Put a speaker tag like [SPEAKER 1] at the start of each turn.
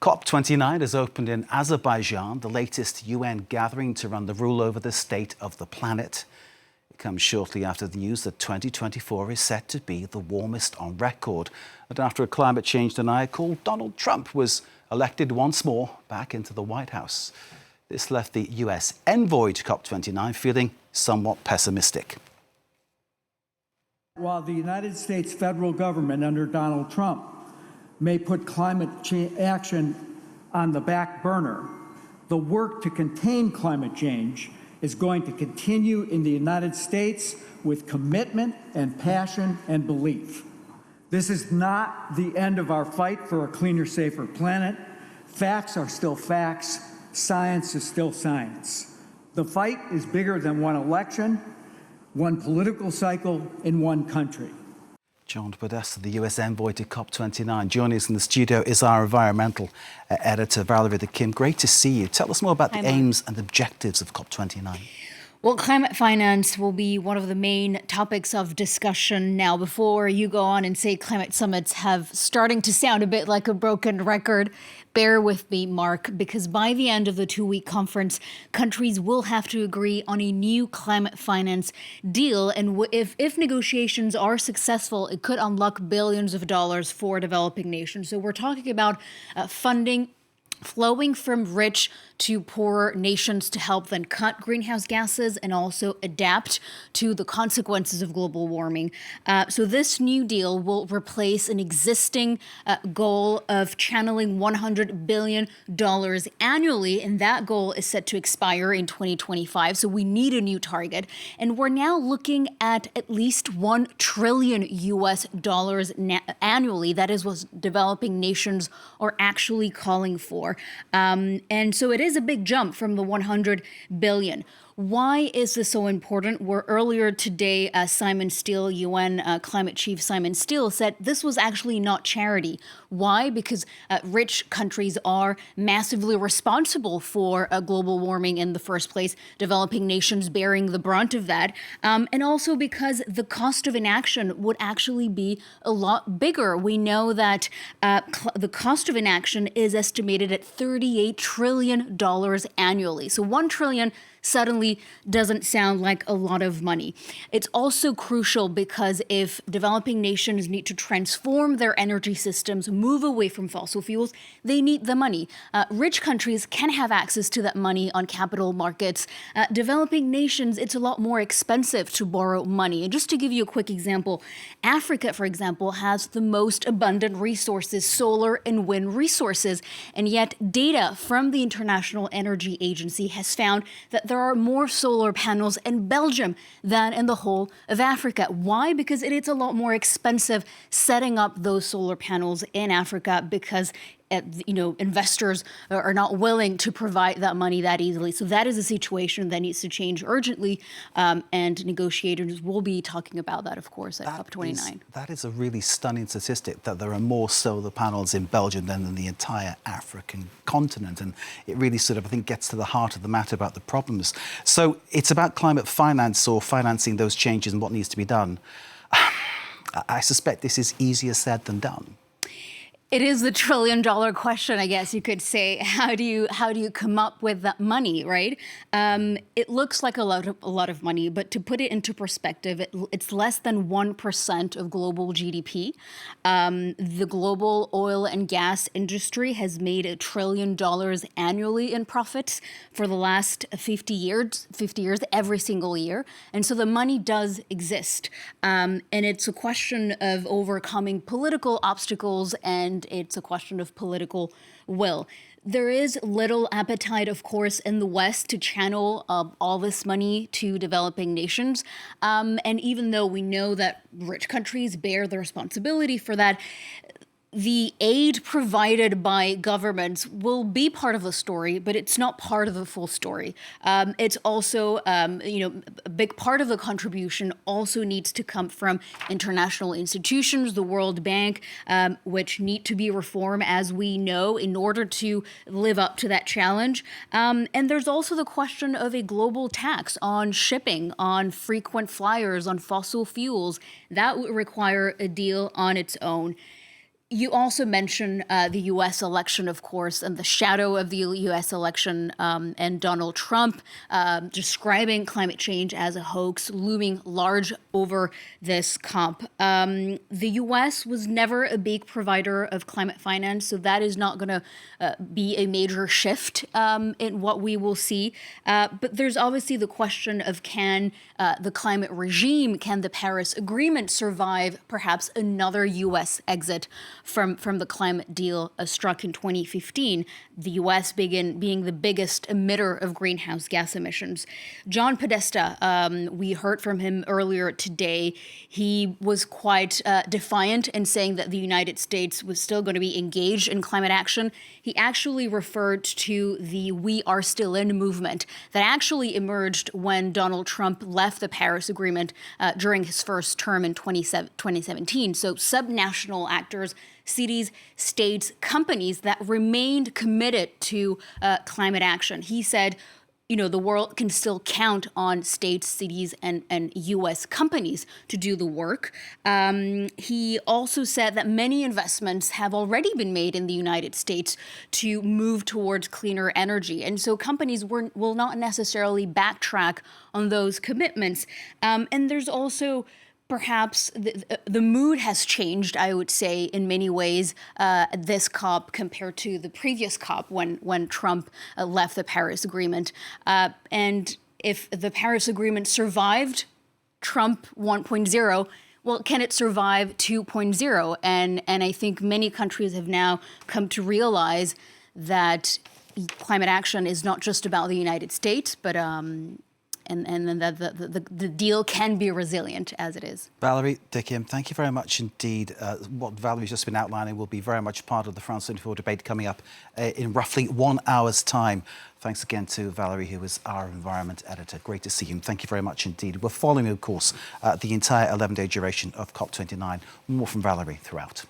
[SPEAKER 1] COP29 has opened in Azerbaijan, the latest UN gathering to run the rule over the state of the planet. It comes shortly after the news that 2024 is set to be the warmest on record, and after a climate change denier called Donald Trump was elected once more back into the White House. This left the US envoy to COP29 feeling somewhat pessimistic.
[SPEAKER 2] While the United States federal government under Donald Trump may put climate action on the back burner, the work to contain climate change is going to continue in the United States with commitment and passion and belief. This is not the end of our fight for a cleaner, safer planet. Facts are still facts. Science is still science. The fight is bigger than one election, one political cycle in one country.
[SPEAKER 1] John Podesta, the US envoy to COP29. Joining us in the studio is our environmental editor, Valerie Dekimpe. Great to see you. Tell us more about the aims and objectives of COP29.
[SPEAKER 3] Well, climate finance will be one of the main topics of discussion now. Before you go on and say climate summits have starting to sound a bit like a broken record, bear with me, Mark, because by the end of the two-week conference, countries will have to agree on a new climate finance deal. And if negotiations are successful, it could unlock billions of dollars for developing nations. So we're talking about funding flowing from rich to poorer nations to help them cut greenhouse gases and also adapt to the consequences of global warming. So this new deal will replace an existing goal of channeling $100 billion annually, and that goal is set to expire in 2025. So we need a new target, and we're now looking at least $1 trillion annually. That is what developing nations are actually calling for. And so it is a big jump from the 100 billion. Why is this so important? Where earlier today, Simon Steele, UN climate chief Simon Steele, said this was actually not charity. Why? Because rich countries are massively responsible for global warming in the first place, developing nations bearing the brunt of that. And also because the cost of inaction would actually be a lot bigger. We know that the cost of inaction is estimated at $38 trillion annually. So $1 trillion suddenly doesn't sound like a lot of money. It's also crucial because if developing nations need to transform their energy systems, move away from fossil fuels, they need the money. Rich countries can have access to that money on capital markets. Developing nations, it's a lot more expensive to borrow money. And just to give you a quick example, Africa, for example, has the most abundant resources, solar and wind resources. And yet data from the International Energy Agency has found that there are more solar panels in Belgium than in the whole of Africa. Why? Because it's a lot more expensive setting up those solar panels in Africa because investors are not willing to provide that money that easily. So that is a situation that needs to change urgently, and negotiators will be talking about that, of course, at COP29.
[SPEAKER 1] That is a really stunning statistic, that there are more solar panels in Belgium than in the entire African continent. And it really sort of, I think, gets to the heart of the matter about the problems. So it's about climate finance or financing those changes and what needs to be done. I suspect this is easier said than done.
[SPEAKER 3] It is the $1 trillion question, I guess you could say. How do you come up with that money, right? It looks like a lot of money, but to put it into perspective, it's less than 1% of global GDP. The global oil and gas industry has made $1 trillion annually in profits for the last 50 years, every single year. And so the money does exist. And it's a question of overcoming political obstacles, and it's a question of political will. There is little appetite, of course, in the West to channel all this money to developing nations. And even though we know that rich countries bear the responsibility for that, the aid provided by governments will be part of the story, but it's not part of the full story. It's also, a big part of the contribution also needs to come from international institutions, the World Bank, which need to be reformed, as we know, in order to live up to that challenge. And there's also the question of a global tax on shipping, on frequent flyers, on fossil fuels. That would require a deal on its own. You also mentioned the U.S. election, of course, and the shadow of the U.S. election and Donald Trump describing climate change as a hoax looming large over this COP. The U.S. was never a big provider of climate finance, so that is not going to be a major shift in what we will see. But there's obviously the question of can the climate regime, can the Paris Agreement survive perhaps another U.S. exit from the climate deal struck in 2015, the U.S. being the biggest emitter of greenhouse gas emissions. John Podesta, we heard from him earlier today. He was quite defiant in saying that the United States was still going to be engaged in climate action. He actually referred to the We Are Still In movement that actually emerged when Donald Trump left the Paris Agreement during his first term in 2017. So subnational actors, cities, states, companies that remained committed to climate action. He said, the world can still count on states, cities, and U.S. companies to do the work. He also said that many investments have already been made in the United States to move towards cleaner energy. And so companies will not necessarily backtrack on those commitments. And there's also perhaps the mood has changed, I would say, in many ways, this COP compared to the previous COP when Trump left the Paris Agreement. And if the Paris Agreement survived Trump 1.0, well, can it survive 2.0? And I think many countries have now come to realize that climate action is not just about the United States, but and that the deal can be resilient as it is.
[SPEAKER 1] Valerie Dekimpe, thank you very much indeed. What Valerie's just been outlining will be very much part of the France 24 debate coming up in roughly 1 hour's time. Thanks again to Valerie, who is our environment editor. Great to see you. Thank you very much indeed. We're following, of course, the entire 11-day duration of COP29. More from Valerie throughout.